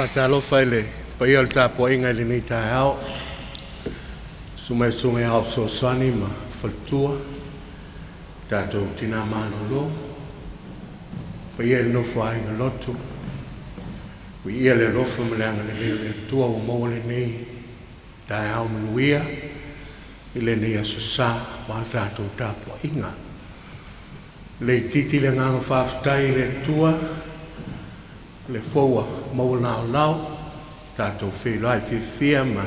Fatalo faile, pa ia ta po inga le ni ta ao. Sumai Aso Sa ma FAATUA. Tato tina mano lo. Pa ia no fa inga LOTU. Wi ia le rofa mleanga le tua o mo le nei. Ta ao manuia. Ile nei Aso Sa ma tato ta po inga. Le titi le nganga whaafutai le tua. Le foa mau lau tatou whelai whiwhia ma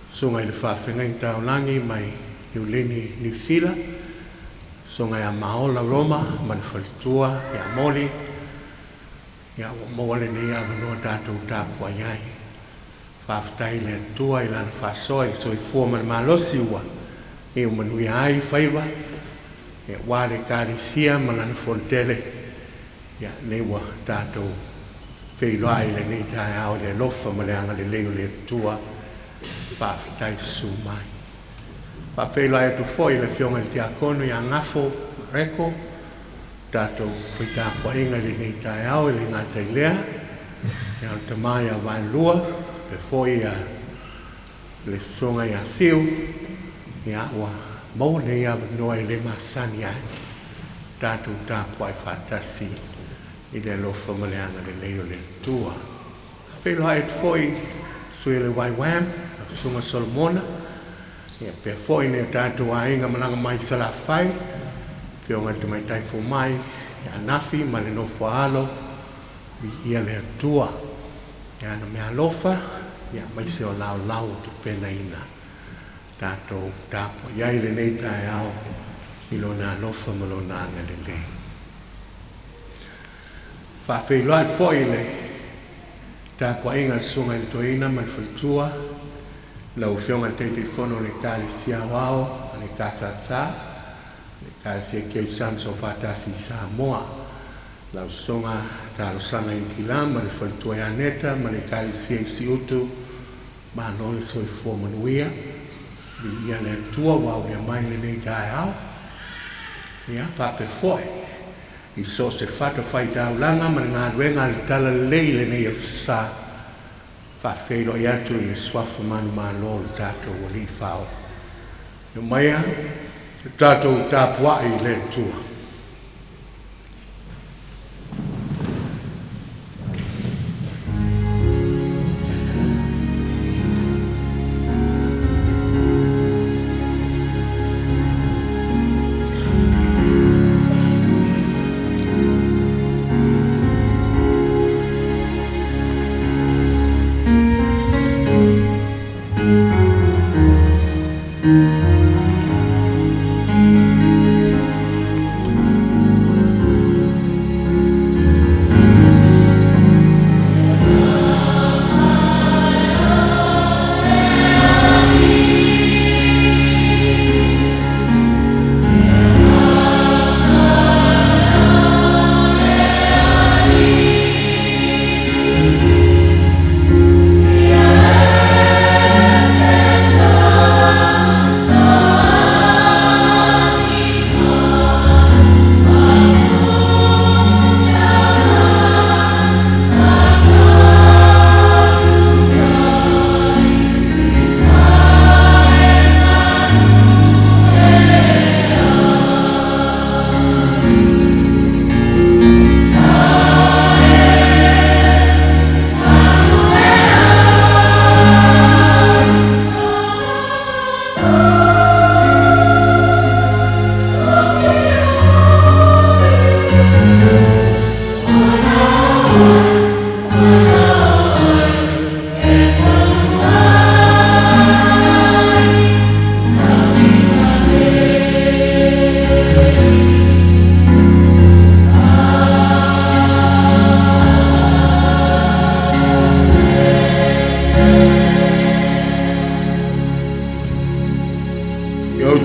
songa i le whawhengai taulangi mai Iuleni New Zealand songa ia maola Roma ma le FAATUA ia moli ia moale nei avanoa tatou tapua iai whaafutai le tua i lana whasoa i soi fua ma le malosi ua e o manuia ai whaiva ia wale kālisia ma lana fontele ia newa tatou wheiloai le nei tae au le lofa ma le anga le leo le tua whawhitai sumai. Whawhiloai atu foi le whionga le tiakono i a ngafo reko tatou whaitapua inga le nei tae au le ngātai lea ia o tamai a Vailua pe foi a le songa i a siu ia ua mau nei a noa i le masani ai tatou tapua i whatasi i le lofa maleanga le leo le tua. Whelai et foi sui le waiwam, sunga Solomona, ia pe foi ne tātou a inga malanga mai salawhai, whionga te mai taifo mai, ia nafi ma le nofo alo, ia le tua. Ia na mea lofa, ia mai se o lau tu pena ina. Tātou tāpo, ia i le nei tae au, ilo nā lofa malo nānga le lei. Whawhiloai foi le tāpua inga sunga i toina ma FAATUA lau whionga teitei whono le kālisia wao le Aso Sa le kālisia keu samso whatasi Samoa lau songa tālo sanga i kila ma le FAATUA i aneta ma le kālisia i siutu ma no le soi fua manuia li ia le tua wao ia mai le nei tae au ia whape foi i so se fata Faitau langa ma ngā ruenga le tala leile nei Aso Sa whawhelo i atu i swafa manu malo le tātou o li whao. Yo maia, le tātou tāpua i le tua.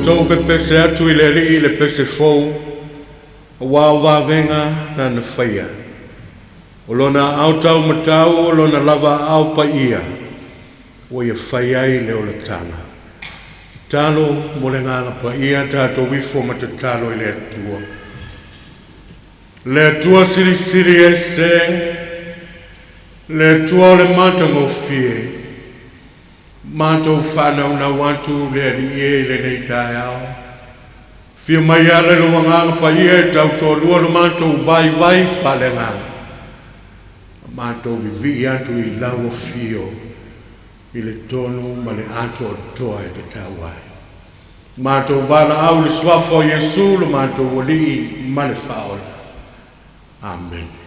Tau pe pese atu i le li le pese fou, o wau wawenga na na whaia. O lona au tau matau, o lona lava au pa ia, o ia whaia i le o le tanga. Talo mo le nganga pa ia tātou wifo ma te talo i le atua. Le atua siri siri e se, Le tua le mata ngō fie. Mātou whanau na wantu le ali le nei tai au. Fia mai ala lo wanganga pa ia tau tō lua lo mātou vai whale nganga. Mātou vivi atu I lau o fio I le tonu ma le ato o toa e te tau ai. Mātou wala au le swafo Yesu lo mātou wali ma le whaola. Amen.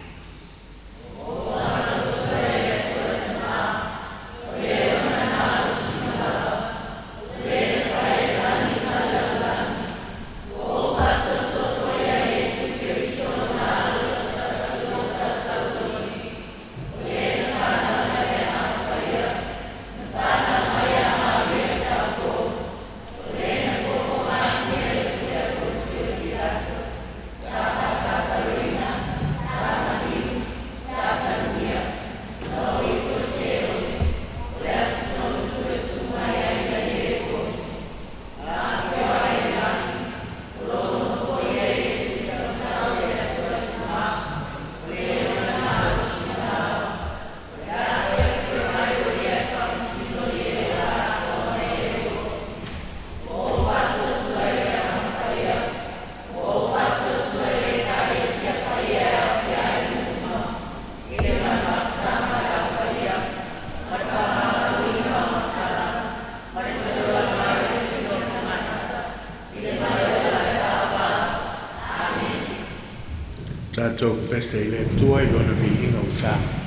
Tato pese le tua I lona vi inga o wha.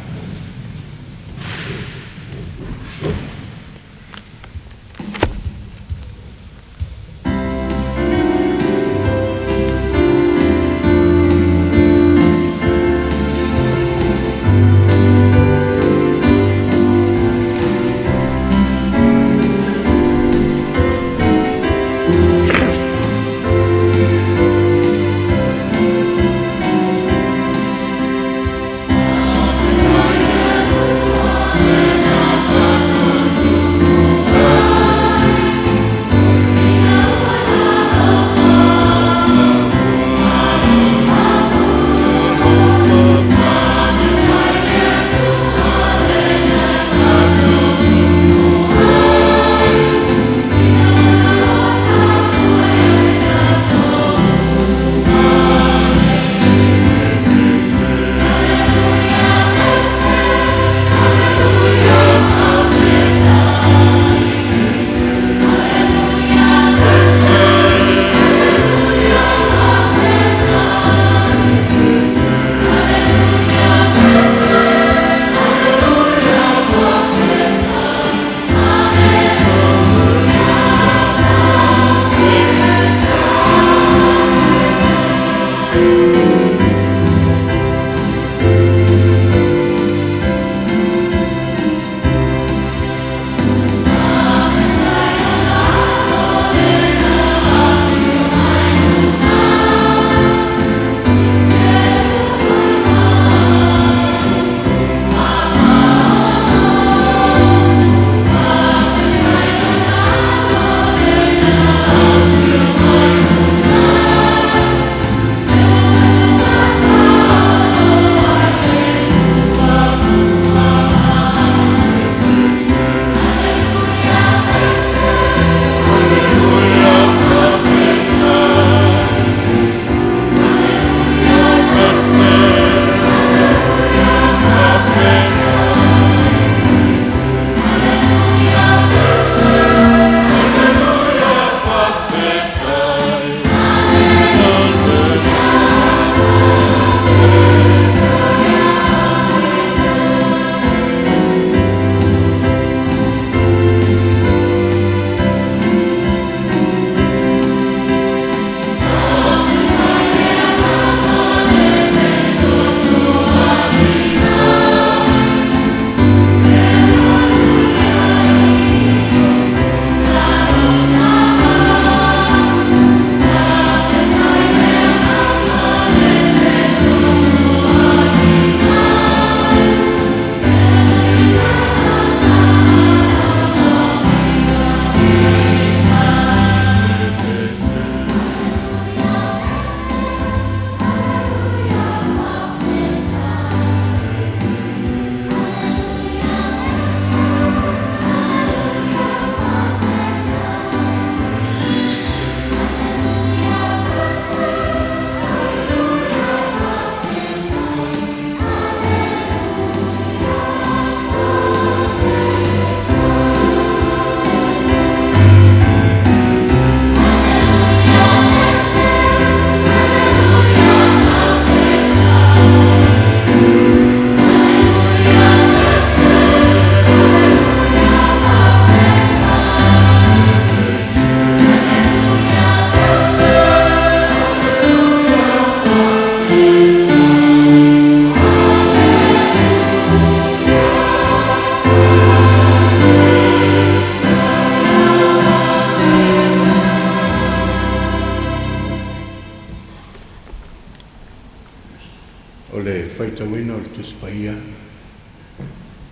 o le Faitauina o le Tusi paia.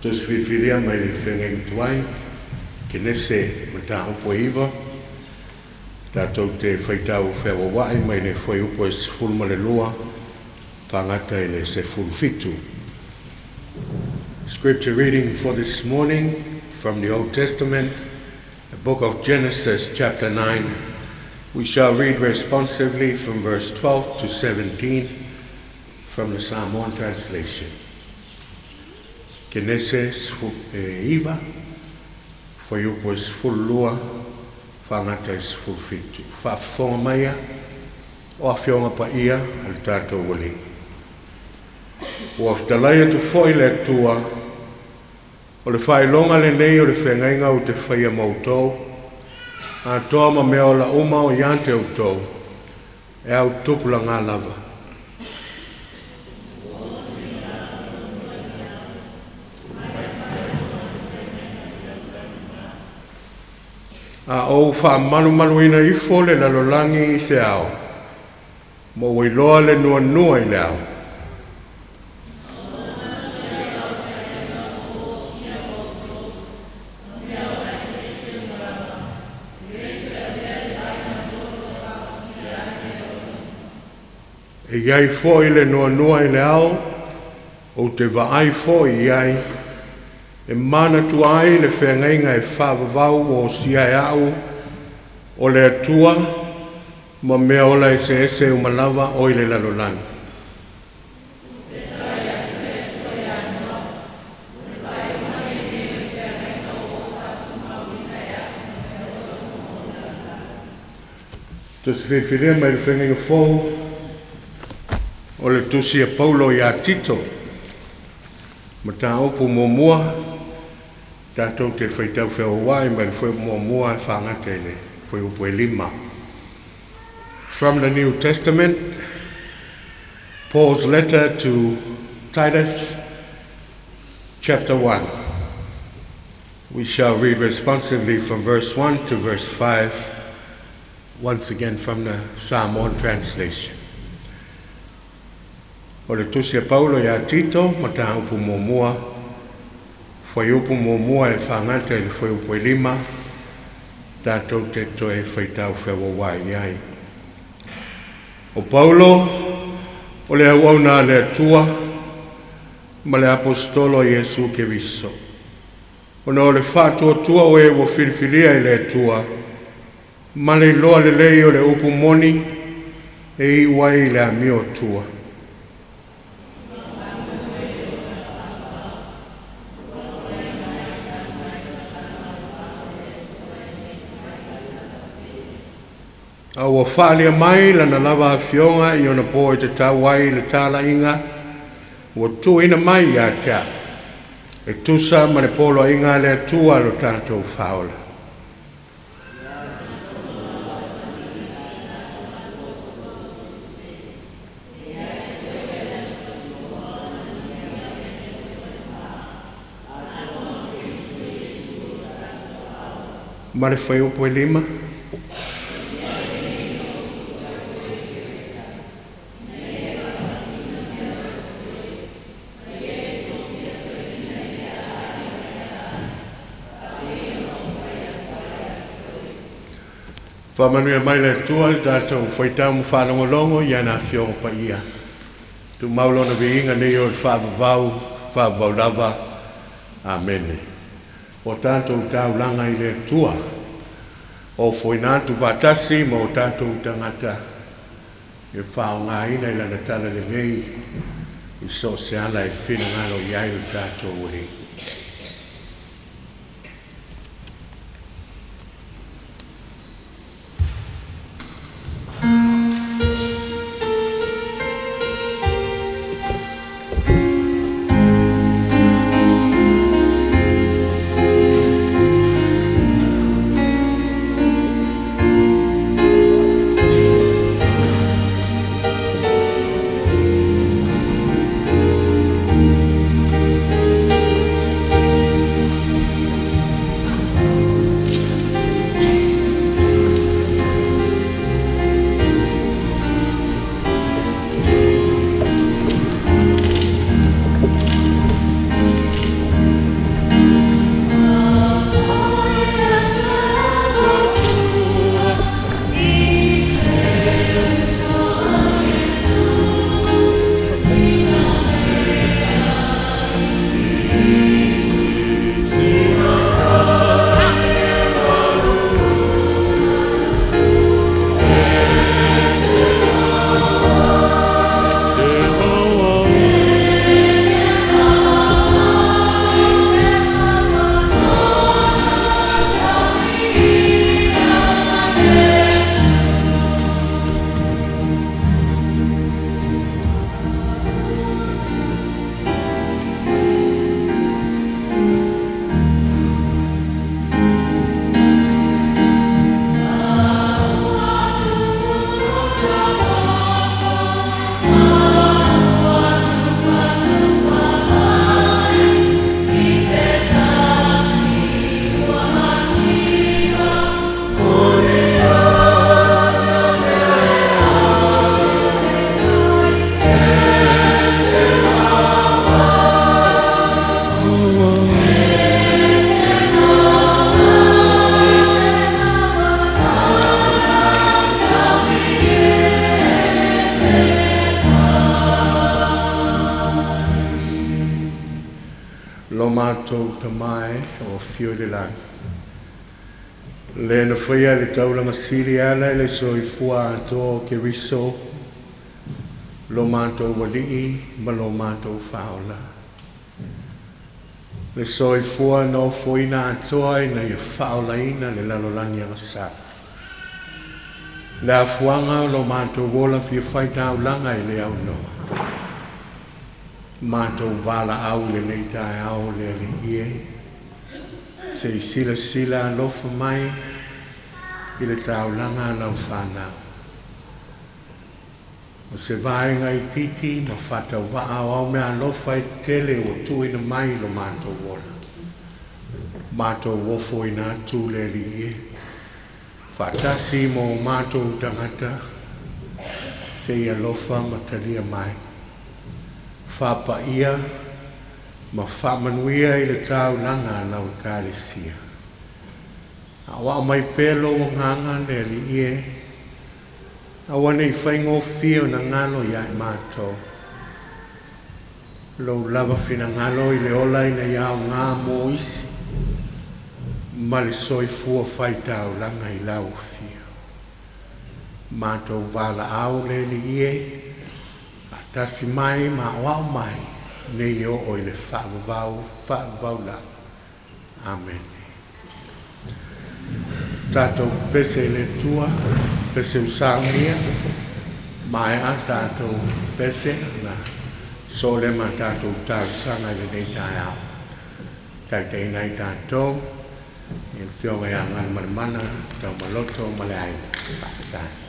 Tusi whiwhiria mai le whengai tuai, ke nese ma tā upo iwa. Tātou te Faitau whewa wai mai le whai upo e sifuru ma le lua, whangata e le sifuru fitu. Scripture reading for this morning from the Old Testament, the book of Genesis chapter 9. We shall read responsively from verse 12 to 17 from the Psalm 1 translation. Kenese iwa, whai upo e sifuru lua, whangata e sifuru fitu. Faafofoga maia, o awhionga pa ia, al tātou wali. O aftalai atu foi le atua, o le whailonga le nei o le whengainga o te whaia mautou, a toa ma mea o la uma o iante o tou, e au tupula ngā lava. A o wha manu ina ifo le lalolangi i se ao, mo wailoa le nua i le ao. E iai foi le nua i le ao, o te vaai foi iai, e manatu ai le whengainga e whaavavau o sia e au, o le atua, ma mea ola e se ese umalawa o i le lalolangi. Tusi whiwhiria mai le whengainga fōu, o le tusi a Paulo i a Tito, ma tā opu mua, tātou te Faitau whea wai, ma le whea mua e whangata ele, whea upu e lima. From the New Testament, Paul's letter to Titus, chapter 1. We shall read responsively from verse 1 to verse 5, once again from the Psalm 1 translation. O le tusi a Paulo i a Tito, ma tā upu mua, whai upu mua e whangata e le whai upu e lima, tātou te toe Faitau whewa wai iai. O Paulo, o le auauna le atua, ma le apostolo Iesu ke viso. O na o le FAATUATUA o e wo filifilia i le atua, ma le loa le lei o le upu moni, e i wai le amio tua. A ua whaalia mai lana lava a whionga i ona po e te tauai le tāla inga, ua tuina mai i a tea, e tusa ma le polo inga le atua lo tātou whaola. Ma le whai upo e lima, whamanuia mai le tua, tātou whaitau mu whanongolongo, i ana whionga pa ia. Tu maulona vi inga nei o le whaavavau lava. Amen. O tātou tau langa i le tua, o whoinatu vatasi ma o tātou tangata, e whao ngā ina i lana tala le nei, i so se ala e whina ngalo i ailu tātou uri. lo mātou tamai o fio de lai. Le na whaia le taulanga siri ala le soifua ato ke riso lo mātou walii ma lo mātou whaola. Le soifua no foina atoa ina ia whaola ina le lalolangi Aso Sa. Le afuanga lo mātou wola fia Faitau langa i le au noa. Mātou vala au le nei tae au le ali ie. Se i sila alofa mai i le tau langa lau whanau. O se vaenga i titi ma whatau waa au mea alofa i tele o tuina mai lo mātou wola. Mātou wofo i nā tū le ali ie. Whatasi mo mātou tangata se i alofa ma talia mai. Whapa ia ma whamanuia i le tau langa lau kāresia. Awa mai pelo o nganga le li ie. Awa nei whaingo fio na ngalo ia i mātou. Lau lava whina ngalo i le ola i na iau ngā mō isi. Ma le soifua Faitau langa i lau fio. Mātou vala au le li ie. Tasi mai ma wao mai nei o i le whaavavau la. Amen. Tātou pese le tua, pese Sauniga, mai a tātou pese na sole ma tātou tāsanga le nei tae au. Tai tei nei tātou, i whionga ia ngan marimana, tau maloto male aina. Tātou.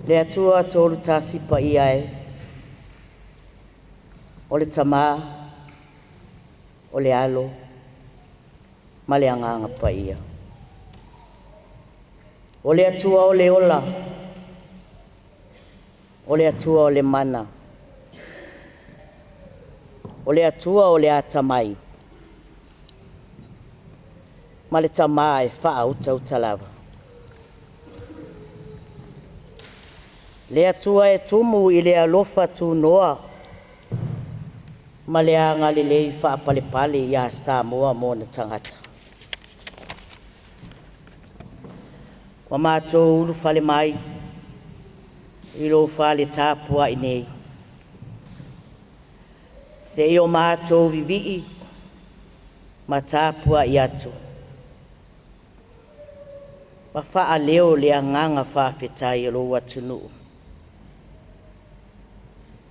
Le atua tolu tasi pa iae. O le tama, o le alo, ma le anganga pa ia. O le atua o le ola, o le atua o le mana, o le atua o le atamai, ma le tama e faautauta lava. Le atua e tumu i le alofa tu noa, ma le anga le lei faapalepale ia Samoa mo na tangata. Wa mātou ulu fale mai, ilo fale tāpua inei. Se io mātou vivii, ma tāpua i atu. Ma faa leo le anganga faafetai alo watunu.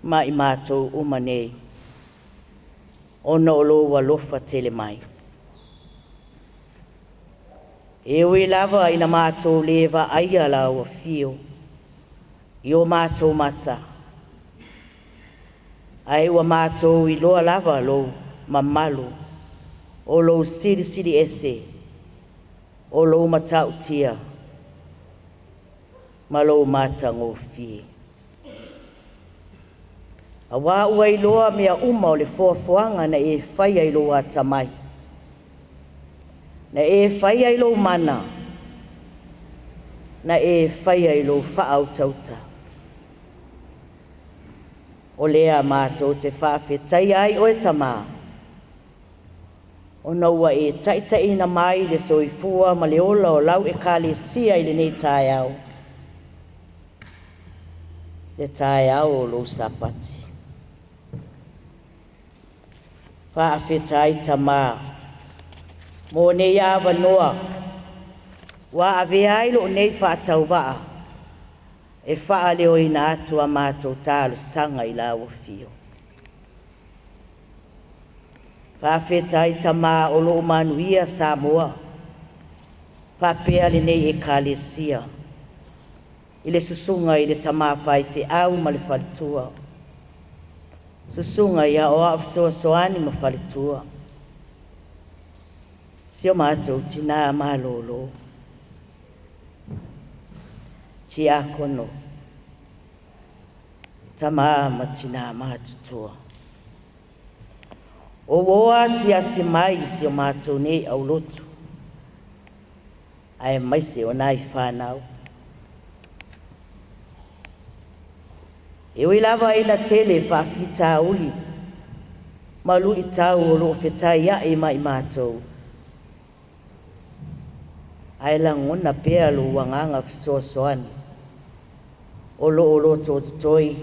Ma i mātou umanei, ona olo walofa tele mai. Ewe lava ina mātou leva aia la wa fio. Io mātou mata. Ai wa mātou i loa lava lo mamalu. O lo siri ese. O lo matau tia. Ma lo mata ngō fie. A wā ua i loa mea uma o le fuafuanga na e whaia i loa tamai. Na e whaia i lo mana. Na e whaia i lo whaautauta. O lea mātou te whaafetai ai o e tama. O na ua e taitai na mai le soifua ma le ola o lau e kale sia i le nei tae au. Le tae au o lo sapati. Whaafetai tama. Mo ne ia wanoa. Wa avea ilo nei whaatau waa. E wha leo ina atua mātou tālu sanga i la wafio. Whaafetai tama o lo manuia Samoa. Whapea le nei e kālesia. I le susunga i le tama Faitau ma le Faitau. Susunga ia o Aso Sa ma Faitau. Sio mātou tina malolo. Tia kono. Tama matina mātutua. O woa si mai sio mātou nei au LOTU. Ai mai se o nai whanau. E oi lava ina tele whawhita uli. Malu i tau o lo whetai ia e mai mātou. Ai langona pea lo wanganga fisoasoani. O lo toi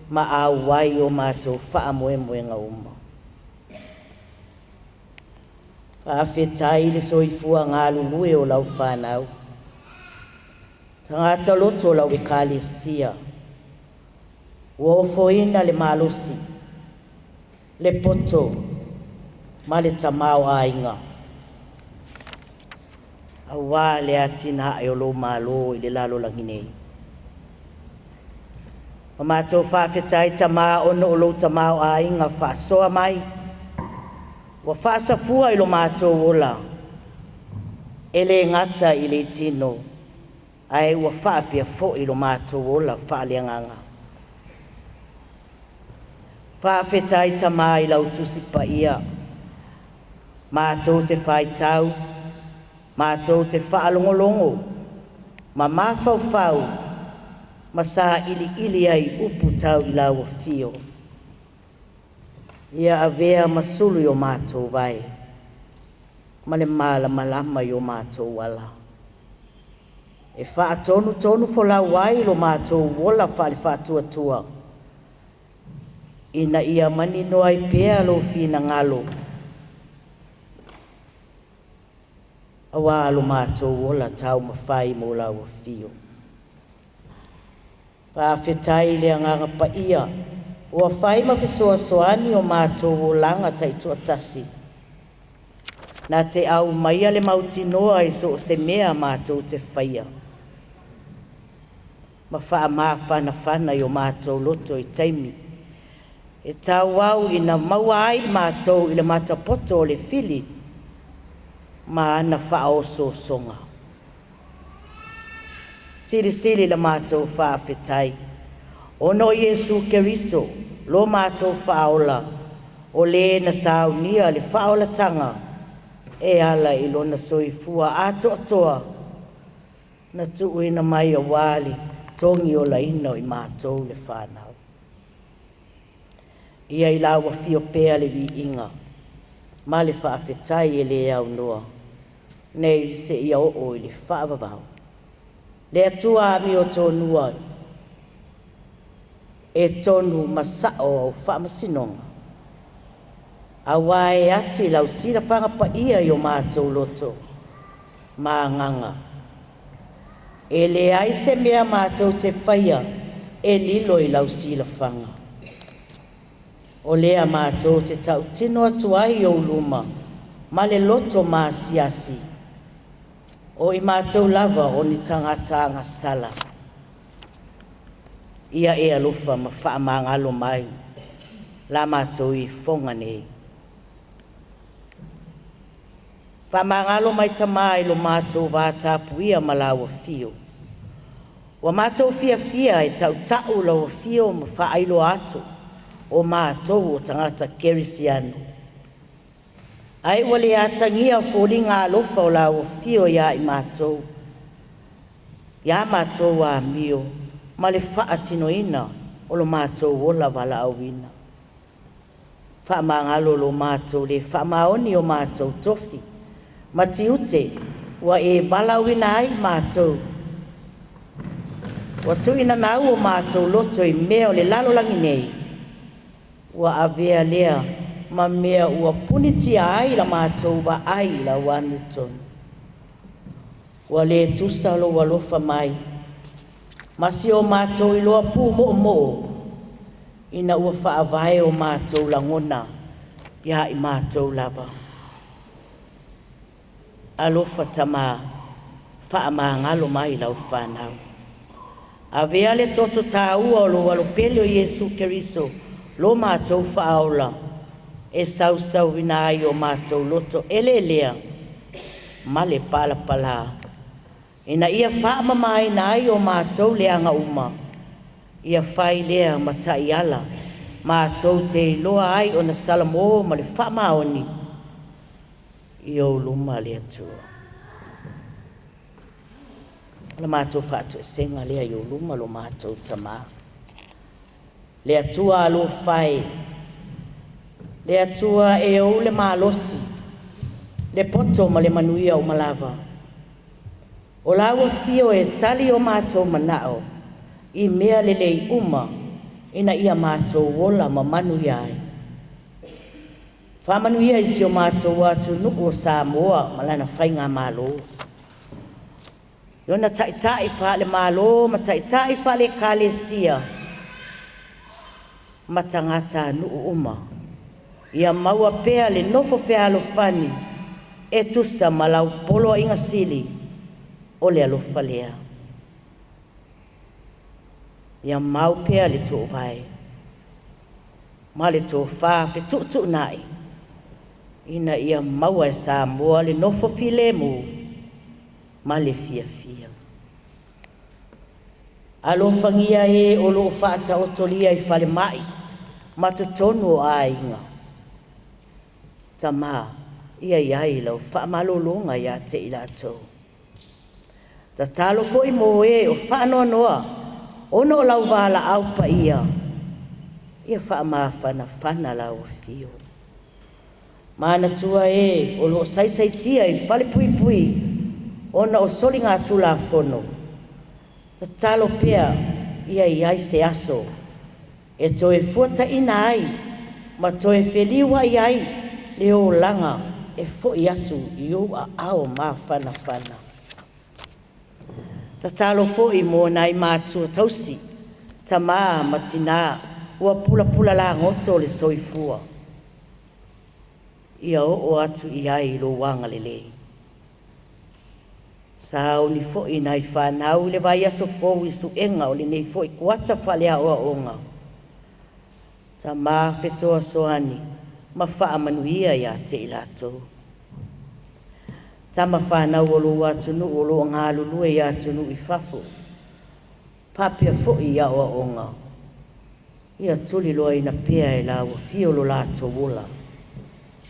ma au wai o mātou wha moe nga uma. Whaafetai le soifua ngā lulue o lau whanau. Tangata loto lau e kālesia. Ua ofoina le malosi. Le poto. Ma le tamau ainga. Awa le atina e o lo malo i le lalo langinei. O mātou whaafetai tama ono o lo tamau ainga whaasoa mai. Wa whaasafua i lo mātou ola. Ele ngata i le tino. Ai ua whaapia fo i lo mātou ola whaaleanganga. Whaafetai tama i lau Tusi pa ia. Mātou te Faitau. Mātou te whaalongolongo. Ma mawhau. Ma sa ili ai upu tau i lau fio. Ia avea masulu o mātou vai. Ma le malama i o mātou wala. E whaatonu fola wai lo mātou wola FAATUATUA. Ina ia mani no ai pea lo fina ngalo. Awa lo mātou wola tau mawhai mo la wafio. Whaafetai le anganga pa ia. Ua whai ma fisoasoani o mātou wolanga Titus atasi. Nā te au maia le mauti noa e so se mea mātou te whaia. ma whaamawhanawhana i o mātou loto i taimi. E tau au ina maua ai mātou i le matapoto o le fili, ma ana whaoso songa. Siri la mātou whaafetai. Ono Iesu Keriso, lo mātou whaola, o le na Sauniga le whaola tanga, e ala i lona soifua Ato Atua, na tuuina mai a wali, tongi o la ino i mātou le whanau. Ia i lawa fio pea le vi inga, ma le whaafetai e le au noa, nei se ia o i le whaavavau. Le atua mi o tonua, e tonu masao au whaamasinonga. Awa e ati lau sira whangapa ia i o mātou loto, mā nganga. E le ai se mea mātou te whaia, e lilo i lau sira whanga. O lea mātou te tau tino atu ai o luma, ma le loto mā siasi. O i mātou lava o ni tangata anga sala. Ia e alofa ma whaamangalo mai, la mātou i whonga nei. Whaamangalo mai tamai lo mātou vātapu ia malawa fio. Wa mātou fia e tau tau lawa fio ma whaailo atu, o mātou o tangata kerisiano. Ai wale atangia fōli ngā lofa o lawa fio ia i mātou. Ia mātou a mio, ma le whaatino ina o lo mātou o la wala awina. Whaamangalo lo mātou le whaamaoni o mātou tofi. Mati ute, wa e bala awina ai mātou. Wa tuina nau o mātou loto i mea o le lalo langi nei. Wa avea lea, ma mea ua punitia ai la mātou wa ai la wanuton. Wa le tusa lo walofa mai. Masi o mātou i loa pū mo, ina ua whaavae o mātou langona, ia i mātou lava. Alofa tama, whaamangalo mai lau whanau. Avea le toto tāua o lo walopele o Iesu Keriso, lo mātou whaola, e sausau wina ai o mātou loto elelea, ma le pala. Ina ia whaamamai na ai o mātou leanga uma, ia whai lea matai ala, mātou te iloa ai o na salamo ma le whaamaoni, i o luma le atua. Ala mātou whaatu e senga lea i o luma lo mātou tamā. Le atua alo whai. Le atua e o le mālosi. Le poto ma le manuia o malava. O lawa fio e tali o mātou manao. I mea le lei uma. Ina ia mātou wola ma manuia ai. Whamanuia isi o mātou atu nuku o Samoa malana whainga mālo. Yona taitai whale mālo, ma taitai whale kālesia. Matangata nuku uma. Ia maua pea le nofo whea alofani. E tusa malau polo inga sili. O le alofa lea. Ia mau pea le tō vai. Ma le tō wha fe tu nai. Ina ia maua e Samoa le nofo filemu, ma le fia. Alofangia e o lo whaata otolia i whale mai, ma tutonu o a inga. Tamā, ia iai lau whaamalolonga ia te ilatou. Ta talo fo i mo e o whaanoa noa, ono o lau wala aupa ia whaamawhana lau fio. Manatu Autu o lo saisaitia i whale pui, ona o soli ngā tula whono. Ta talo pea ia iai se aso, e toe fuata ina ai, ma toe wheliwa iai le o langa e foi atu i o a ao mā whana. Ta talo foi mo nai mātua tausi, ta mā matina, ua pula la ngoto le soifua. Ia o atu i ai lo wanga lele. Sao ni fo ina I whanau le vai aso fōu I suenga o le nei fo I kuata whale a oa onga. Ta mā whesoa soani, ma wha manuia ia te ilato. Ta ma whanau o lo atunu o lo ngā lulu e atunu I whafo. Papia fo I a oa onga. Ia tuli loa ina pea e la ua fio lo lato wola.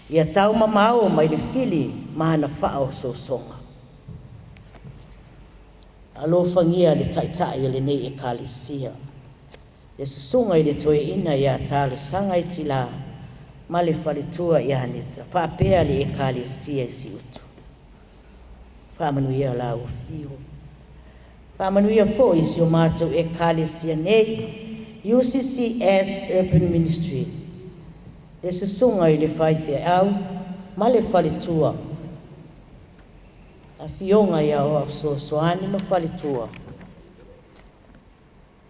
Ia tau mamao mai le fili mahana wha o so songa. Alo fangia le taitai le nei e kalisia. E susunga I le toe ina ia talo sanga I tila ma le faletua ia haneta. Whaapea le e kalisia si utu. Whaamanuia la ua fio. Whaamanuia fo I si o mātou e kalisia nei UCCS Urban Ministry. Le susunga I le whaifea au ma le faletua. A fionga ia o Aso Soani ma faletua.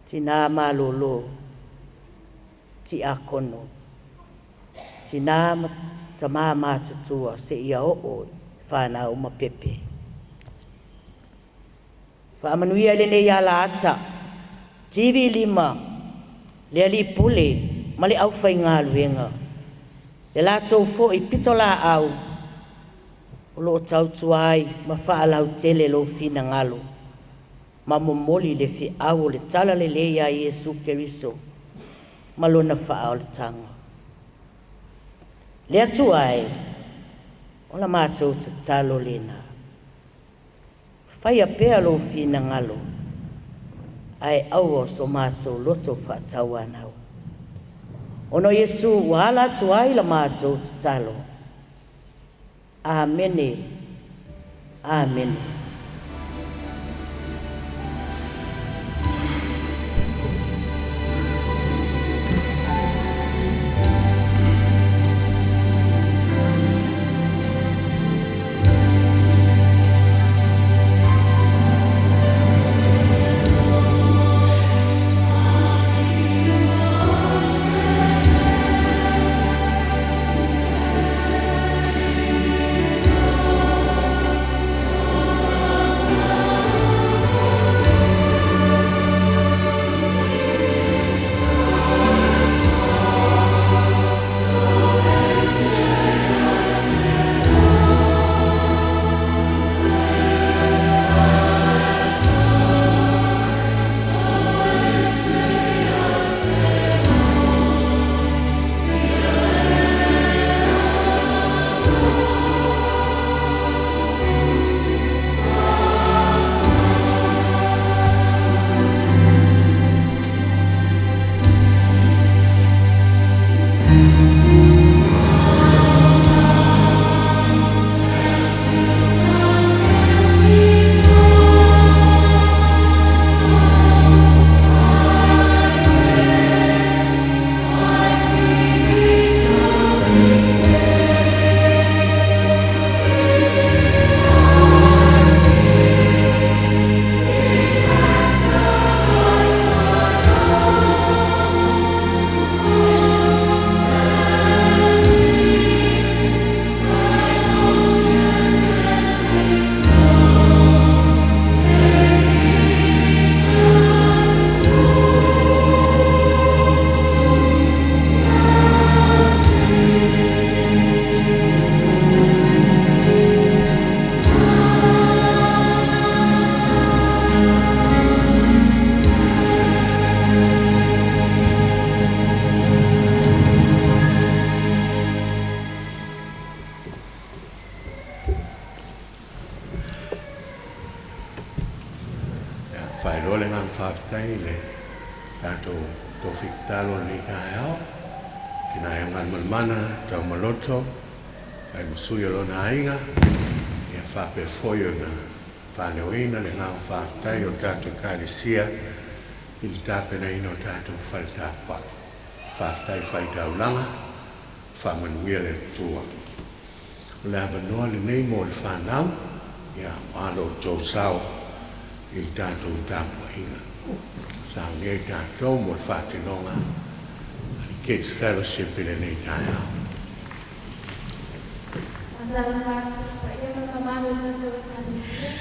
Tina malolo, ti akono. Tina tama matutua se ia o whanau ma pepe. Whaamanuia le nei ala ata, TV 5, le ali pule, ma le au whai ngā luenga. Le lātou fo I pito la au, o lo tautu ai ma whaalau tele lo fina ngalo. Ma momoli le fi au le tala le leia Yesu Keriso, ma lona whaao le tanga. Le atu ai, o la mātou te talo lena. Whai a pea lo fina ngalo, ai au o so mātou loto Faitau anau. Ono Yesu wala atu ai la mātou te talo. Amene. Amen. Whaeroa le ngang whaafitai le tātou tōwhik tālo ni kai au. Kina e ngan malmana tau maloto, whai musui alo na ainga, ia whape foio na whaneoina le ngang whaafitai o tātou kālesia, ili tāpena ino tātou whalitāpua. Whaafitai Faitau langa, whamanuia le tua. Le avanoa le nei mo le whanau, ia alo tō sao, I tātou tāpua inga. Sauniga I tātou mo le whātinonga, I Kids Fellowship I le nei tai au. Andala mātou, pa ia makamano tātou I kālesia,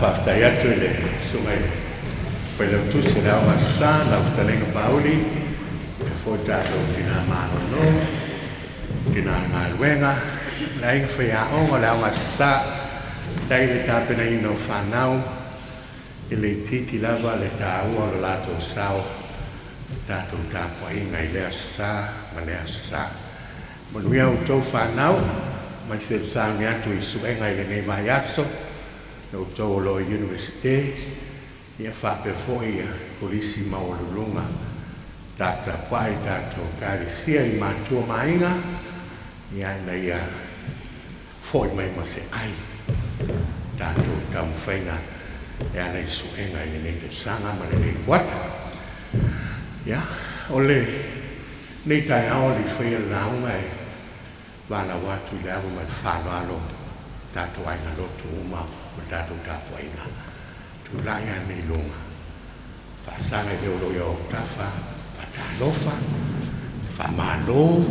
Faitau atu le sungai LOTU se lau Aso Sa lau talenga pauli e foi tātou tina mānono tina ngāluenga la inga whaiaonga lau Aso Sa tai le tāpena ino whanau i le titi lava le tāua o le lātou sao Tātou tāpua inga I le Aso Sa, ma le Aso Sa. Manuia o tau whanau, mai se sāngi atu I suenga I le nei mai aso, o tau o lo universite, ia whapefo ia polisi maolulunga, tātou pai tātou kāresia I mātua mainga, ia na ia foi mai ma se ai, tātou tau whainga, ia nei suenga I le nei te sanga ma le nei wata. Ya, ole nei tai ao li whaia launga e wala watu I le awa mai whanalo tātou aina lotu umau ma tātou tāpua inga tu lai nei lunga whasanga I le olo ia o tawha whatalofa whamalo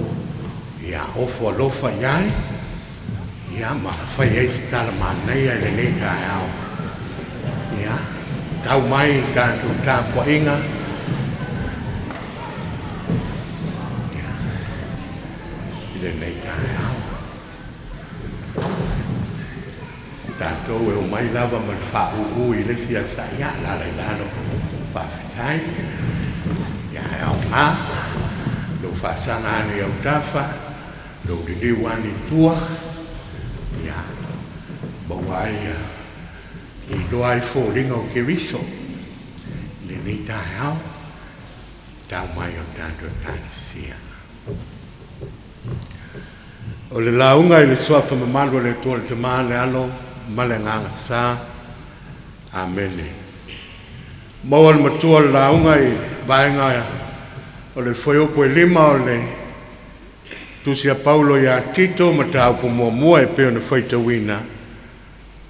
ia ofo alofa iai ia ma whaia isi tala manei ai le nei tai ao ia tau mai tātou tāpua inga le nei tai au. Tātou e o mai lava ma whauu I le sia sa ia la le lano whawhetai. Ia e au ngā, lo whasanga ane au tawha, lo ririu ane tua, ia bawai I loa I fōringa o ke riso. Le nei tai au, tau mai o tātou kānesia. O le launga I le soafa mamalu le toa le tamaa le alo ma le nganga sa. Amene. Maua le matua le launga I vaenga o le whaiopo e lima o le Tusi a Paulo ia Tito ma ta aupo mua e peo na Faitauina.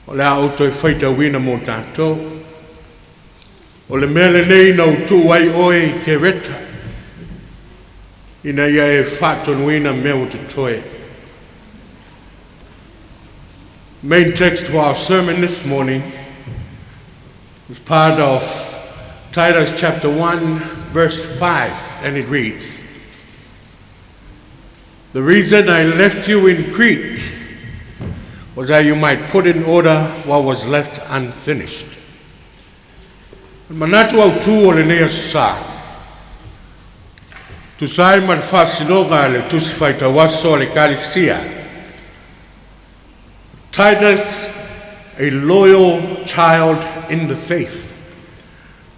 O le auto e Faitauina mo tātou. O le mele nei na utu wai oe ke reta. Ina ia e whātonuina mea o te toe. Main text for our sermon this morning is part of Titus chapter 1 verse 5 and it reads, "The reason I left you in Crete was that you might put in order what was left unfinished." Manatu Autu o le nei Aso Sa. Tusai man whasinoga le tusi Faitau aso le kāresia. Titus, a loyal child in the faith.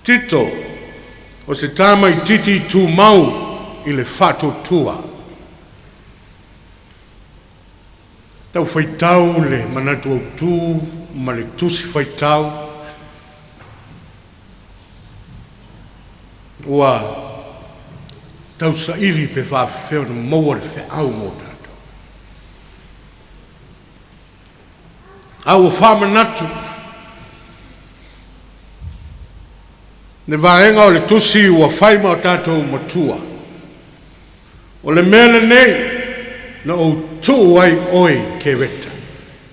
Tito, o se TAMAITITI TUMAU I le FAATUATUA. Tau Faitau le Manatu Autu ma le tusi Faitau. Ua tau sa ili pe whawhewna maua le whaau mo tātou. Au whamanatu. Ne vaenga o le tusi ua whaima o tātou matua. O le mele nei na o tū ai oi ke reta.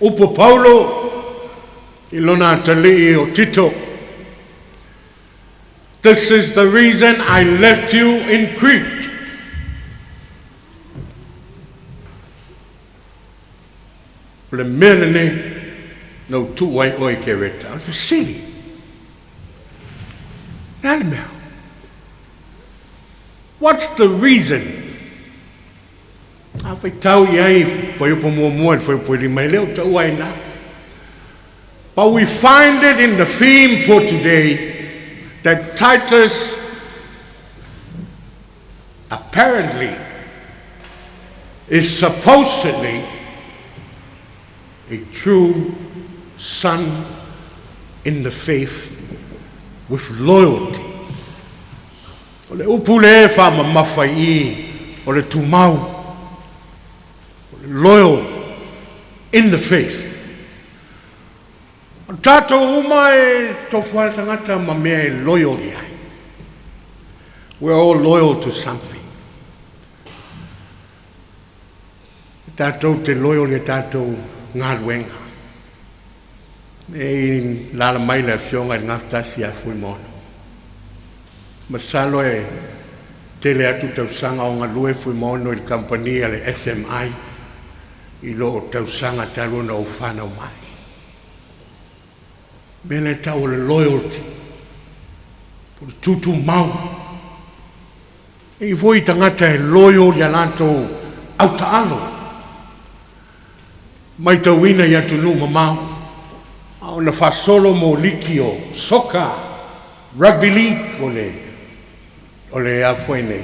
Upo Paulo I lona talii o Tito. This is the reason I left you in Crete. Le mele nei no tu wai oi ke reta. It's silly. Now, what's the reason? A Faitau iai foi upo mua foi upo lima leo tau ai na. But we find it in the theme for today that Titus apparently is supposedly a true son in the faith with loyalty. O le upule fa mamawhai o le TUMAU. Loyal in the faith. Tātou uma e tofua tangata ma mea e loyal iai. We're all loyal to something. Tātou te loyal e tātou ngā ruenga. E lala mai le fionga I ngaftasi a fui mono. Masalo e tele atu tausanga o ngalue fui mono I kampania le SMI I lo tausanga talo na ufana mai. Mele tau le loyalty. Por tutu mau. I voi tangata e loyo ya lanto au taalo. Mai tawina ya tunu mamau. Au na fasolo mo likio, soka, rugby league ole a foine.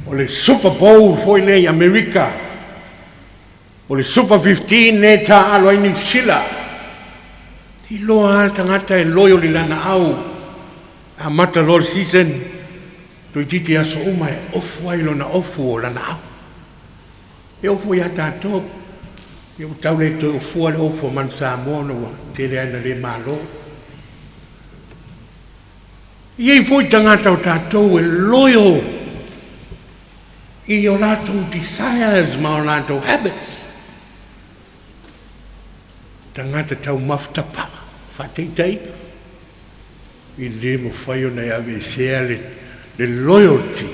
Ole Super Bowl foine America. Ole Super 15 ne ta alo ai New Zealand. Ti loa tangata e loyo li lana au. A mata lol season. Tui titi aso uma e ofu ai lona ofu o lana au. E ofu ia tātou. E o tau le tui ofu ale ofu man Samoa wa tele ana le malo. Iei foi tangata o tātou e loyo. I o lātou desires ma o lātou habits. Tangata tau maftapa. Whateitei. I le mo whai o nei ave sea le loyalty.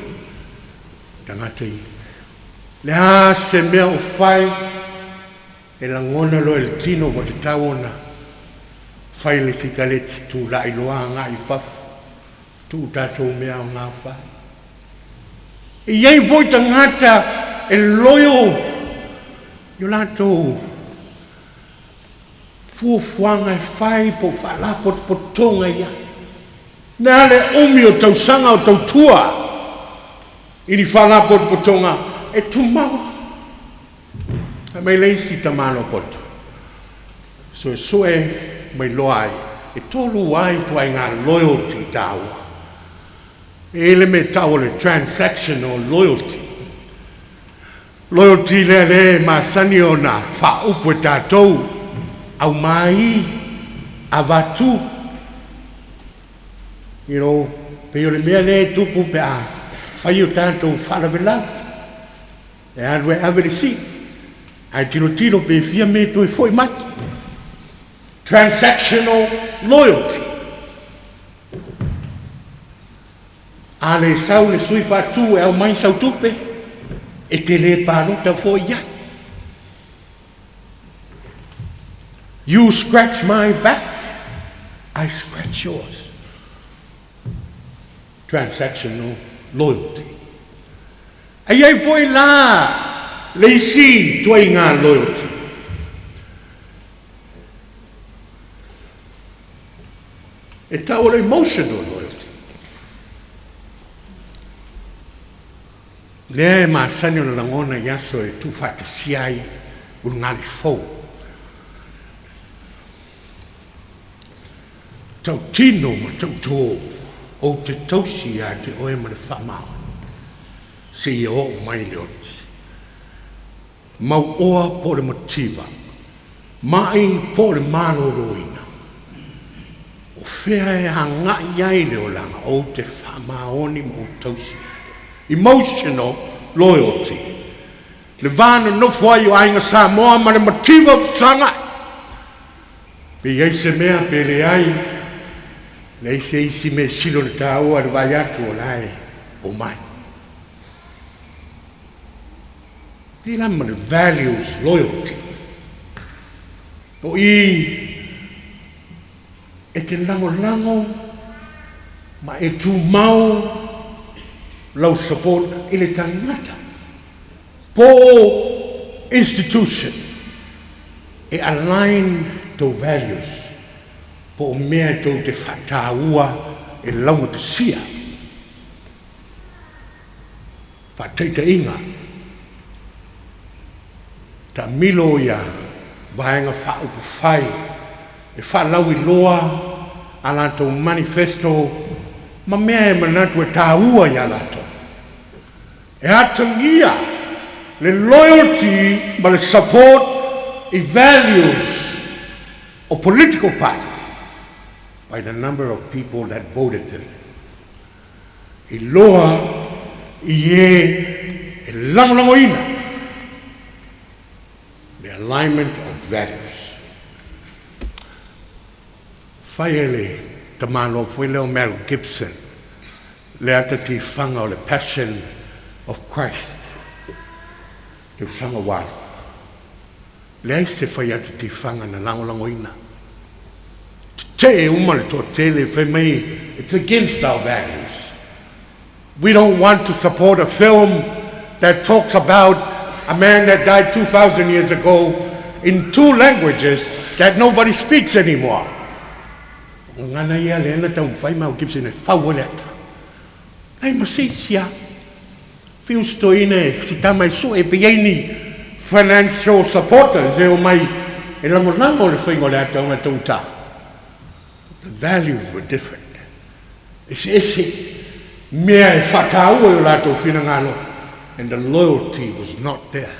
Tangata i. Le a se mea o whai e la ngona lo el tino wa te tau ona. Whai le fikaleti tu la iloa ngā i whafu. Tu tātou mea o ngā whai. E iei voi tangata e loyo. Yo lātou fuafuanga e whai po whalapo te potonga ia. Nea le omi o tau sanga o tau tua. Ini whalapo te potonga e TUMAU. E mai leisi ta mano poto. So e soe mai loai. E tolu ai po ai ngā loyalty tāua. E ele me tau le transactional loyalty. Loyalty le masani o na whaupu e tātou. Au mai, avatu. You know, pe o le mea le tupu pe a whai o tātou whalavela. E alwe avere si. Ai tiro pe fia me tu e foi mat. Transactional loyalty. A le sau le sui whatu e au mai sau tupe. E te le pārota foi ia. You scratch my back, I scratch yours. Transactional loyalty. Ai ai foi lá, leisi tuai ngā loyalty. E tau le emotional loyalty. Lea e māsani o na langona iaso e tu whakasiai uru ngāri fau. Tau tino ma tau tō o te tausi a te oe ma le whamau. Se i o mai le oti. Mau oa po le motiva. Mai po le mano roina. O whea e hanga iai le o langa o te whamaoni mo tausi. Emotional loyalty. Le vāna nofo ai o ainga Samoa ma le motiva sanga. Pe iei se mea pe le ai. Nei se isi me silo le tāua le vai atu o lai o mai. Ti lama le values, loyalty. O i e te lango ma e TUMAU lau support i le tangata. Po institution e align to values. Po mea tau te whataua e launga te sia. Whateita inga. Ta milo ia vaenga whaupu whai. E whalau i loa a lato manifesto. Ma mea e manatu e tāua ia lato. E atangia le loyalty ma le support i values of political parties. By the number of people that voted them. I loa i e langolangoina. The alignment of values. Whaiele tamano fuileo Mel Gibson. Le ata ti whanga o le passion of Christ. Te whanga wā. Le aise whai ata ti whanga na langolangoina. Te umale to tele fe mai, it's against our values. We don't want to support a film that talks about a man that died 2,000 years ago in 2 languages that nobody speaks anymore. Ngana ia le na tau fai mau Gibson e fauoleta. Ai masisia. Fiu stoine si tamai so e peini financial supporters e o mai e lango le fai ngoleta o tauta. The values were different. Ese mea e whakau e o lato whinangalo, and the loyalty was not there.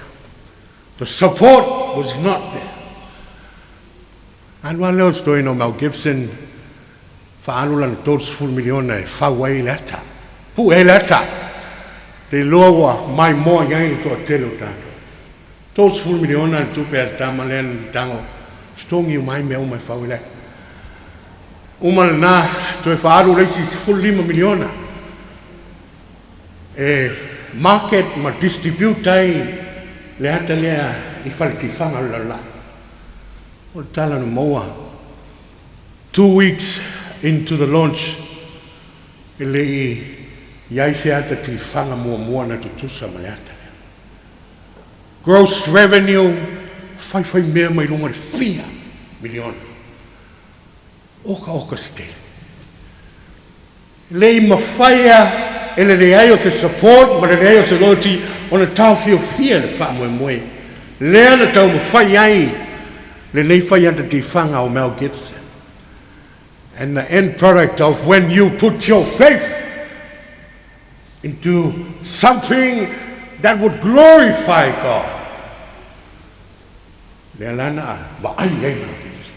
The support was not there. Anwa leo stoi no Mel Gibson whaanula na $2 miliona e whawai lata. Pu e lata. Te loa maimoa iai to a telo tato. $2 miliona le tupe al tamalen tango. Stongi o mai mea o mai whawai lata. Uma na to e whaaru leisi $5 miliona. E market ma distribute ai le hata lea I whalekifanga la. O tala no moa. 2 weeks into the launch, ele iai se ata ti whanga mua na tutusa mai ata. Gross revenue, whai mea mai lunga $4 miliona. Oka stele. Lei mawhaia, ele le ai o te support, ma le ai o te loyalty, o na tau fia le wha moe. Lea na tau mawhaia ai, le nei whai ata ti whanga o Mel Gibson. And the end product of when you put your faith into something that would glorify God. Le lana ba ai Mel Gibson.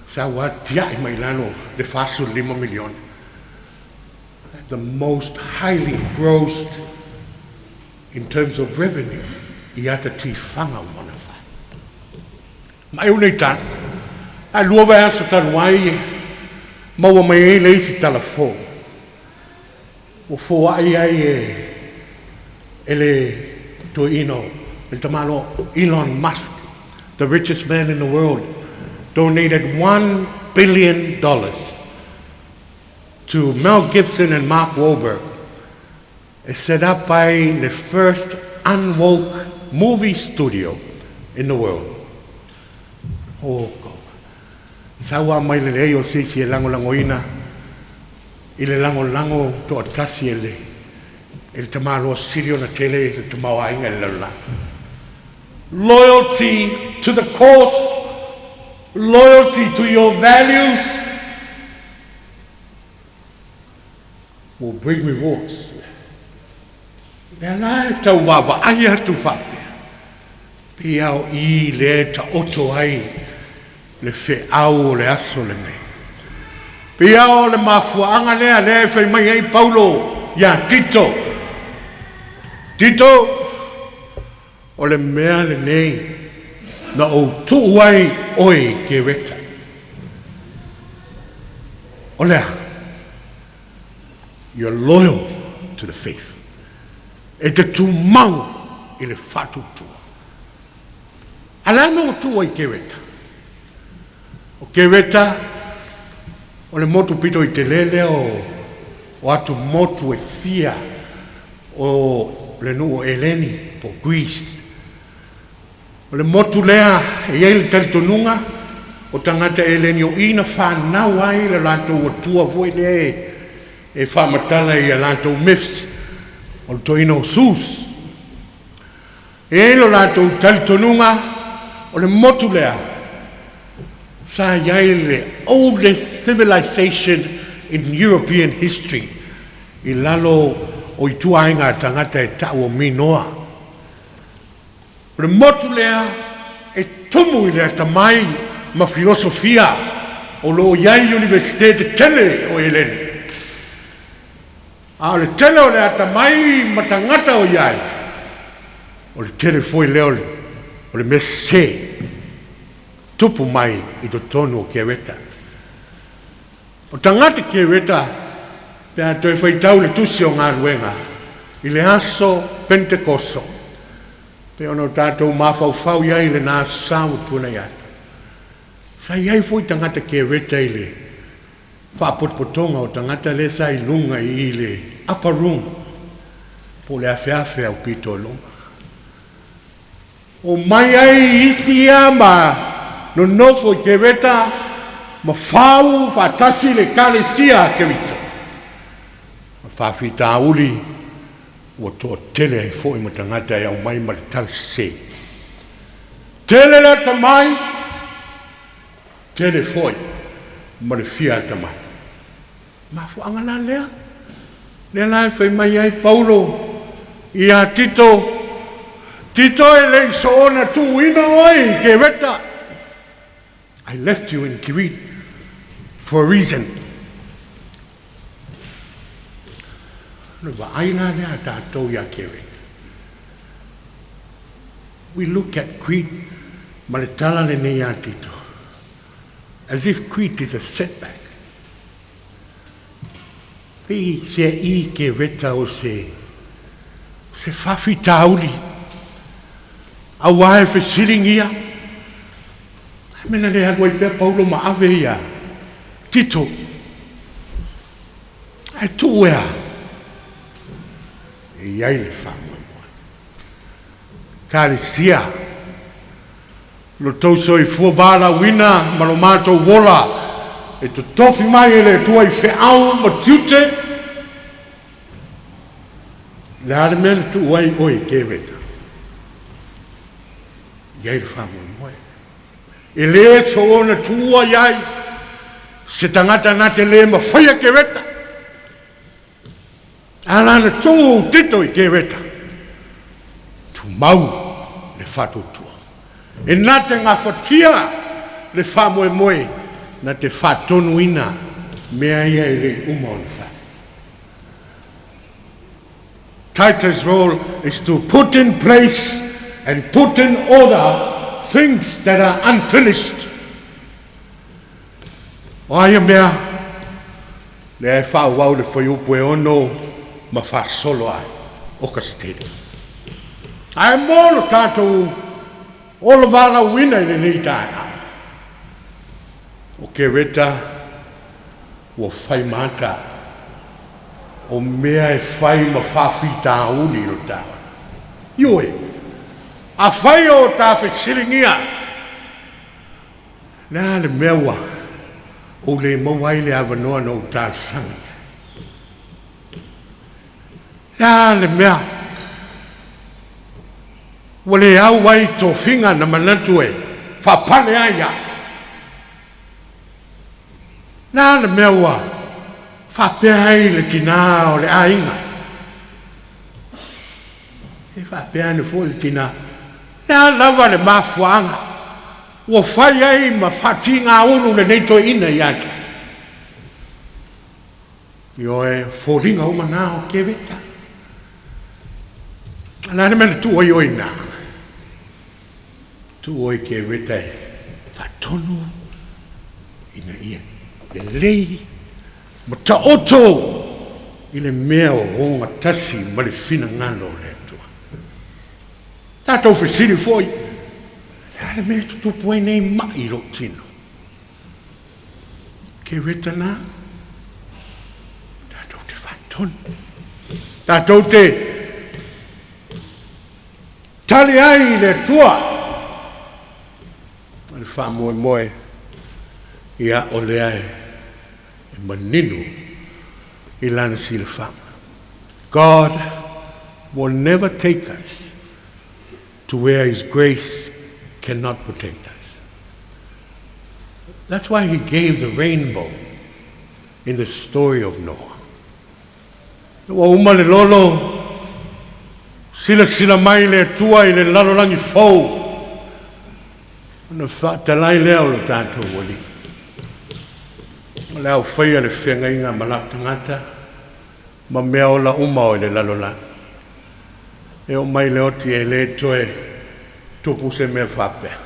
Sa wa tiai mai lano le fasu $5 miliona. The most highly grossed in terms of revenue. Iata ti whanga mana whai. Mai unei tā. A lua vai asa taruai. Maua mai e leisi tala fō. O fō ai ele to ino. El tamalo Elon Musk, the richest man in the world, donated $1 billion to Mel Gibson and Mark Wahlberg. It's set up by the first unwoke movie studio in the world. Oh, God. Sawa mai le leo sisi e lango ina. Ile lango to atasi ele. El tamalo sirio na tele, el tamao ainga lala. Loyalty to the cause, loyalty to your values will bring rewards. Nela tau wawa ai atu whapea. Piao I le ta oto ai le feau le aso le nei. Piao le mafuanga le fai mai ai Paulo ya Tito. Tito o le mea le nei na o tu ai oi ke weta. O lea, you're loyal to the faith. E te TUMAU I le FAATUATUA. Ala no tu ai ke weta. O ke weta o le motu pito I te lele o atu motu e fia o le nu o Eleni po Greece. O le motu lea e iei le talitonunga o tangata Eleni o ina whanau ai le lantou o tua voi le e whamatala I a lantou myths o le toina o sus. E lo lantou talitonunga o le motu lea sa iei le oldest civilization in European history I lalo o I tuainga tangata e tau o minoa. Le motu lea e tumu I lea tamai ma filosofia o lo iai Universite de Tele o Eleni. A o le tele o lea tamai ma tangata o iai. O le tele foi leo o le mese tupu mai I do tonu o Kieweta. O tangata Kieweta pea toi Faitau le Tusi o ngā ruenga I le aso Pentekoso. Pe ono tātou mawhauwhau iai le nā sāu tuna iai. Sa iai fwoi tangata Kieweta I le whaapotonga o tangata le sai lunga I le upper room po le awhiawhia o pito lunga. O mai ai isi ia ma no nofo I ke weta ma whau whaatasi le kalesia ke wito. Ma whawhita uli o toa tele ai fo I ma tangata e au mai ma le tal se. Tele la tamai, tele foi ma le fia tamai. Ma fu angana lea. Le lai fai mai ai Paulo ia Tito. Tito e le soona tu ina oi ke weta. I left you in Crete for a reason. No va aina lea tātou ia ke weta. We look at Crete ma le tala le nei a Tito as if Crete is a setback. Pei se I ke weta o se whawhitauli a wae whesiringia. Mena le hanwai pia Paulo ma ave ia Tito ai tu ea e iai le whamua kālesia lo tauso I fuavala wina ma lo mātou wola e to tofi mai e le tua I wheau ma tiute le hare mena tu wai oi ke weta iai le whamua moe e le so ona tua iai se tangata na te le ma whaia ke weta alana tō Tito I ke weta TUMAU le FAATUATUA e nā te ngā whatia le whamoe moe na te whatonuina mea ia I le umau le wha. Titus' role is to put in place and put in order things that are unfinished. O aia mea le ai whauau le whaiupu e ono ma whasolo ai o kastele. Ai mōlo tātou o le wala wina I le nei tāia. O ke weta o whai mata o mea e whai ma whawhita uli lo tāua. Ioe, a whai o tā whesiringia nā le mewa o le mawai le awanoa no tā sangi. Nā le mea wale au wai tō whinga na manatu e whapane aia. Nā le mea ua whapea ai le kina o le ainga. E whapea ne fo le kina. Nā lava le mafuanga. Ua whai ai ma whati ngā unu le neito ina I ata. Io e whoringa uma nā o ke weta. Nā le mena tu oi oi nā. Tu oi ke weta e whatonu ina ia. Le lei ma ta oto I le mea o honga tasi ma le whina ngano le atua. Tātou whesiri foi. Le mea tutupu e nei mai ro tino. Ke weta nā. Tātou te whatonu. Tātou te tali ai le tua. Le whamoe moe ia o lea e maninu I lana si le whama. God will never take us to where His grace cannot protect us. That's why He gave the rainbow in the story of Noah. Wa uma le lolo sila mai le tua I le lalolangi fau. Na whaatalai leo lo tātou wali. Leo whaia le whengainga malakangata, ma mea o la umao I le lalola. E o mai leo ti e le toe tupu se mea whapea.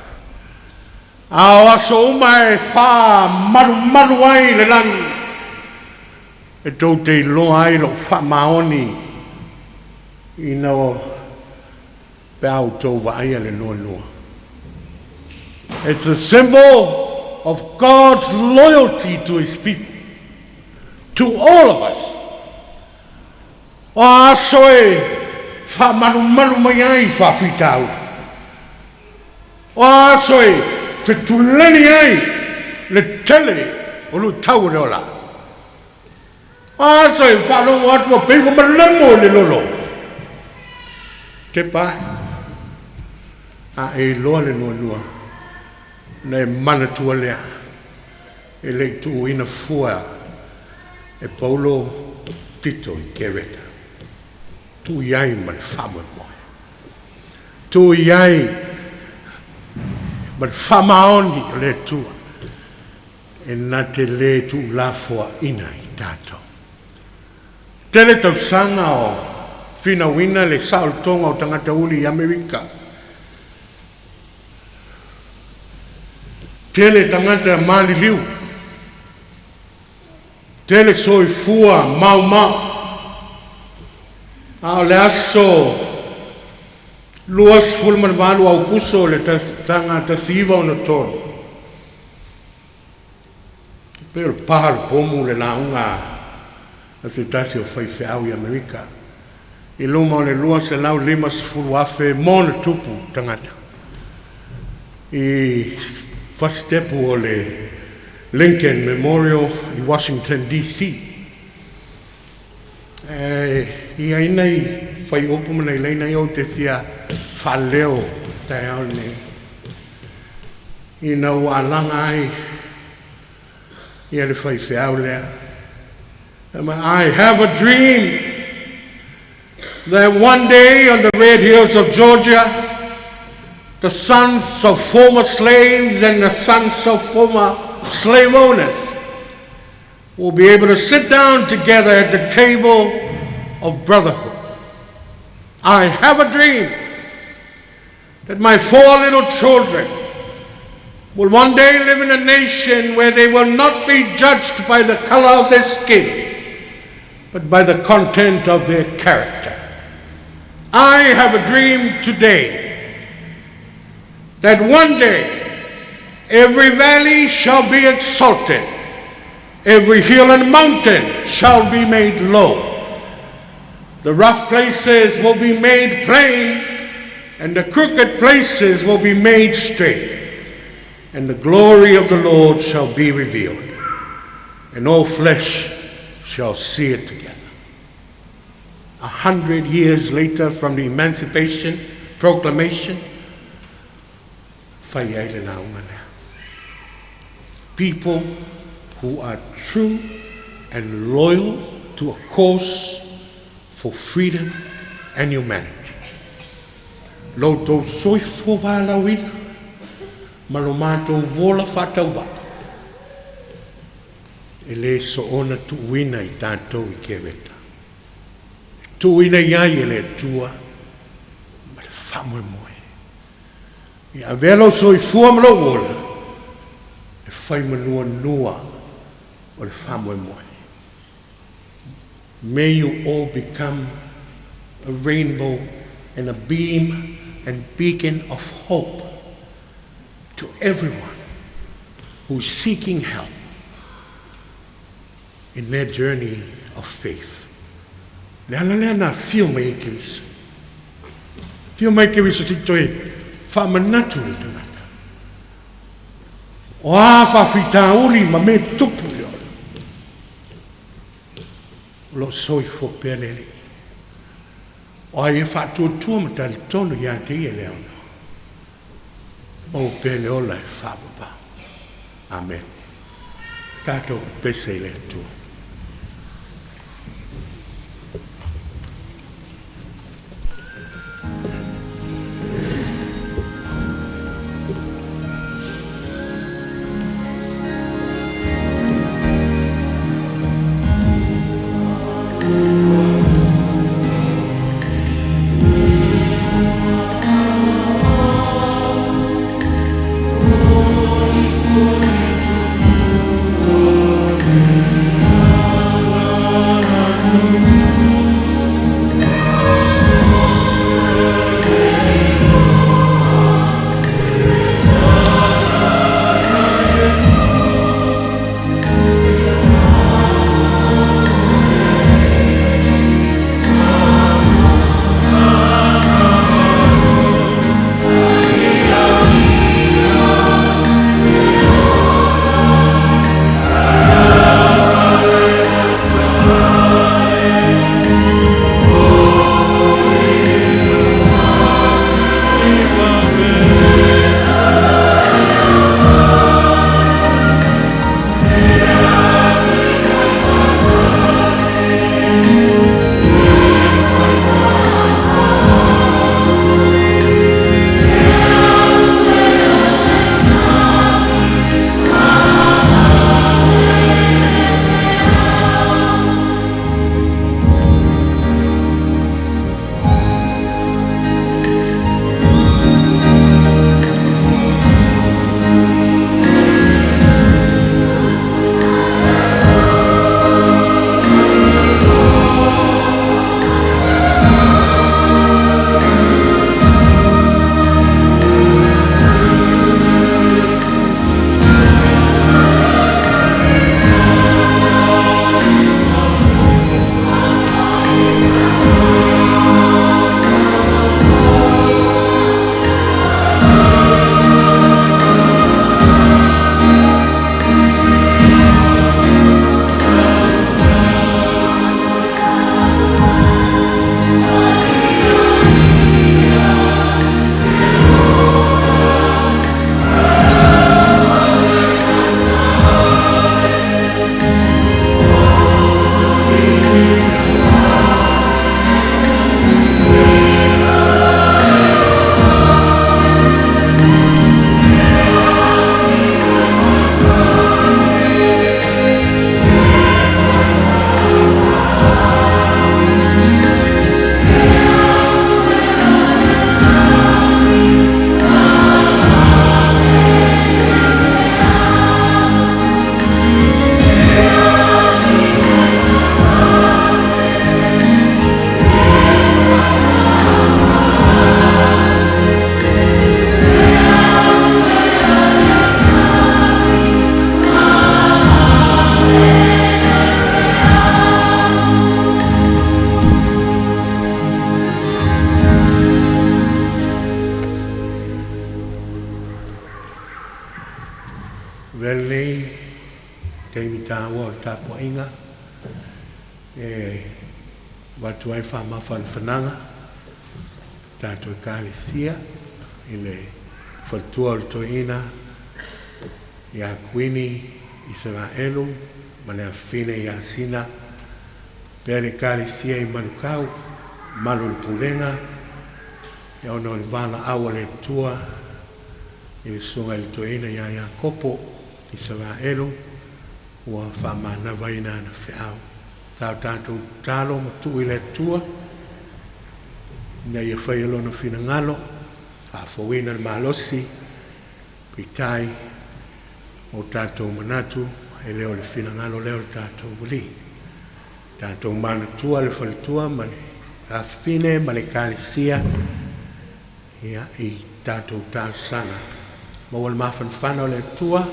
A o aso uma e wha maru ai le langi. E tau te loa ai lo wha maoni I no pēau tau vaia le noa. It's a symbol of God's loyalty to His people. to all of us. O aso e whamaru mai ai Faitau. O aso e whetuleni ai le tele o lu tau reola. O aso e whalongo atua peiwa malamo le lolo. Te pai. A e loa le nua na e Manatu Autu e le tu ina fua e Paulo Tito i kereta tu iai ma le whamoe moe tu iai ma le whamaoni o le tua e na te le tu lafua ina i tātou tele tau sanga o whina wina le saoltonga o tangata uli i Amerika tele tangata mali liu, tele soifua maumau, a le aso luas fulmanvalu au kuso le tangata siva o na tonu. Pero pahal pomu le launga a se tasi o Faitau i Amerika. I luma o le luas e lau limas fuluafe mo na tupu tangata. I Fastepu o le Lincoln Memorial i Washington, D.C. Ia inai whai opumana i leina i o te whia whaleo tai au nei. Ina ua langa ai ia le whai whiau lea. I have a dream that one day on the red hills of Georgia the sons of former slaves and the sons of former slave owners will be able to sit down together at the table of brotherhood. I have a dream that my 4 little children will one day live in a nation where they will not be judged by the color of their skin, but by the content of their character. I have a dream today that one day every valley shall be exalted, every hill and mountain shall be made low. The rough places will be made plain, and the crooked places will be made straight, and the glory of the Lord shall be revealed, and all flesh shall see it together. 100 years later from the Emancipation Proclamation, people who are true and loyal to a cause for freedom and humanity. LOTU soifo valawina, malomato vola fatauva. Ele so ona tuina i tātou i kereta. Tuina iai ele tua, ma le whamoe moe. I avelo soifua mlo wola, e whai manua nua o le whamoe moe. May you all become a rainbow and a beam and beacon of hope to everyone who's seeking help in their journey of faith. Leana feel mai kiwis. Feel mai kiwis o Tito e whamanatu i tangata. O a whawhitauli ma me tupu leo. Lo soifo pelele. O ai e whaatuatua ma tali tonu i ante i e leo. O pele ola e whawava. Amen. Tātou pese i le tua. Vele teimi tāua o tāpua inga watu ai whamafa le whananga tātou kāle sia i le whaltua o le toina i a kuini i Israelu ma le awhine i a sina pēr le kāle sia i manukau malu le pulenga i ono le vala awa le tua i le sunga i le toina i a kopo i Israelu ua whamana vaina na whiau. Tau tātou tālo matu i le tua, na ia whai alona whina ngalo, a whawina le malosi, pitai o tātou manatu, e leo le whina ngalo leo le tātou wali. Tātou manatua le whalitua, mani a whine, mani kālisia, ia i tātou tāsana. Mawal mawhanwhana o le tua,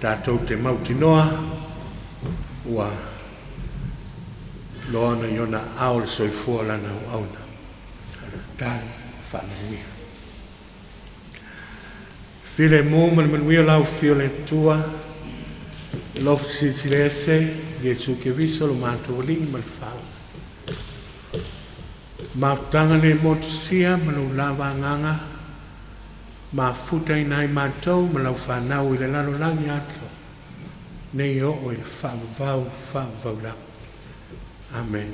tātou te mautinoa, ua loana iona ao le soifua lana o auna. Tāli whanauia. While mō manuia lau whio le tua, lofa sisilese, Jesu ke viso lo mātou ling man whau. Mautanga le motusia, manu lava nganga, ma futa inai mātou, ma lau whanau i le lalo langi ato. Nei o i le whaavau la. Amen.